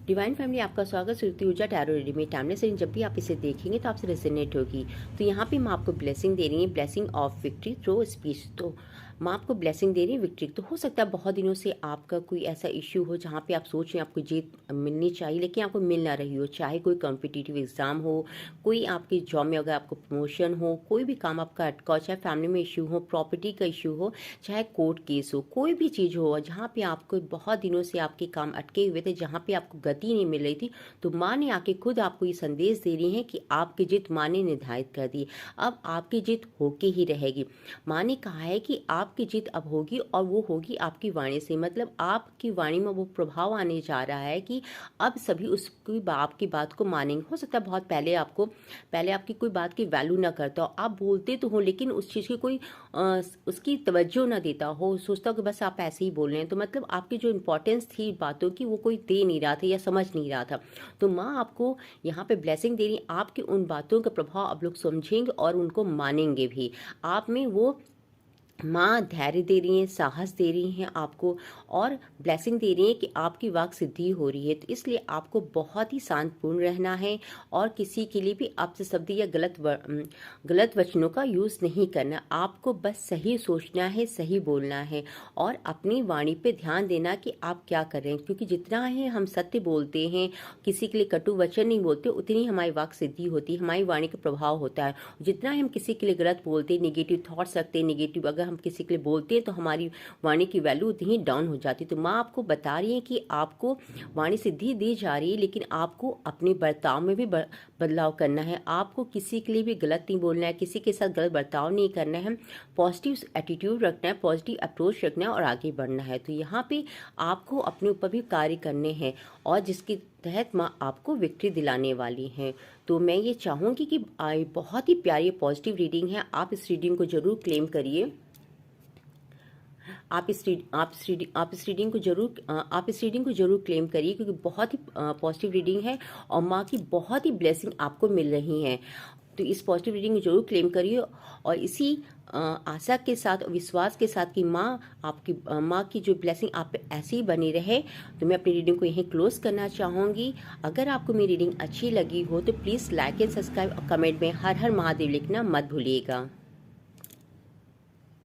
Divine family आपका स्वागत श्रुति ऊर्जा टैरो रीडिंग में। टाइमलेस रीडिंग जब भी आप इसे देखेंगे तो आपसे रेजोनेट होगी। तो यहाँ पे माँ आपको ब्लेसिंग दे रही है, blessing of victory through speech. तो माँ आपको ब्लेसिंग दे रही है विक्ट्री। तो हो सकता है बहुत दिनों से आपका कोई ऐसा इश्यू हो जहाँ पे आप सोच रहे हैं आपको जीत मिलनी चाहिए लेकिन आपको मिल ना रही हो। चाहे कोई कॉम्पिटिटिव एग्जाम हो, कोई आपकी जॉब में अगर आपको प्रमोशन हो, कोई भी काम आपका अटका हो, चाहे फैमिली में इश्यू हो, प्रॉपर्टी का इश्यू हो, चाहे कोर्ट केस हो, कोई भी चीज़ हो जहाँ पे आपको बहुत दिनों से आपके काम अटके हुए थे, जहाँ पे आपको गति नहीं मिल रही थी, तो माँ ने आके खुद आपको ये संदेश दे रही है कि आपकी जीत माँ ने निर्धारित कर दी। अब आपकी जीत होके ही रहेगी। माँ ने कहा है कि आपकी जीत अब होगी और वो होगी आपकी वाणी से। मतलब आपकी वाणी में वो प्रभाव आने जा रहा है कि अब सभी उसकी आपकी बात को मानेंगे। हो सकता है बहुत पहले आपकी कोई बात की वैल्यू ना करता हो, आप बोलते तो हो लेकिन उस चीज़ की कोई उसकी तवज्जो ना देता हो, सोचता हो कि बस आप ऐसे ही बोल रहे हैं। तो मतलब आपकी जो इंपॉर्टेंस थी बातों की वो कोई दे नहीं रहा था या समझ नहीं रहा था। तो माँ आपको यहाँ पे ब्लेसिंग दे रही है। आपकी उन बातों का प्रभाव आप लोग समझेंगे और उनको मानेंगे भी। आप में वो माँ धैर्य दे रही हैं, साहस दे रही हैं आपको और ब्लेसिंग दे रही हैं कि आपकी वाक सिद्धि हो रही है। तो इसलिए आपको बहुत ही शांतपूर्ण रहना है और किसी के लिए भी आपसे शब्द या गलत वचनों का यूज़ नहीं करना। आपको बस सही सोचना है, सही बोलना है और अपनी वाणी पे ध्यान देना कि आप क्या कर रहे हैं। क्योंकि जितना है हम सत्य बोलते हैं, किसी के लिए कटु वचन नहीं बोलते, उतनी हमारी वाक सिद्धि होती है, हमारी वाणी का प्रभाव होता है। जितना हम किसी के लिए गलत बोलते, निगेटिव थॉट्स रखते, निगेटिव अगर हम किसी के लिए बोलते हैं तो हमारी वाणी की वैल्यू उतनी डाउन हो जाती है। तो माँ आपको बता रही है कि आपको वाणी सिद्धि दी जा रही है लेकिन आपको अपने बर्ताव में भी बदलाव करना है। आपको किसी के लिए भी गलत नहीं बोलना है, किसी के साथ गलत बर्ताव नहीं करना है, पॉजिटिव एटीट्यूड रखना है, पॉजिटिव अप्रोच रखना है और आगे बढ़ना है। तो यहाँ पे आपको अपने ऊपर भी कार्य करने हैं और जिसके तहत माँ आपको विक्ट्री दिलाने वाली हैं। तो मैं ये चाहूँगी कि बहुत ही प्यारी पॉजिटिव रीडिंग है, आप इस रीडिंग को जरूर क्लेम करिए। आप इस रीडिंग को जरूर क्लेम करिए क्योंकि बहुत ही पॉजिटिव रीडिंग है और माँ की बहुत ही ब्लेसिंग आपको मिल रही है। तो इस पॉजिटिव रीडिंग को जरूर क्लेम करिए और इसी आशा के साथ और विश्वास के साथ कि माँ की जो ब्लेसिंग आप पे ऐसी ही बनी रहे। तो मैं अपनी रीडिंग को यहीं क्लोज करना चाहूँगी। अगर आपको मेरी रीडिंग अच्छी लगी हो तो प्लीज़ लाइक एंड सब्सक्राइब और कमेंट में हर हर महादेव लिखना मत भूलिएगा।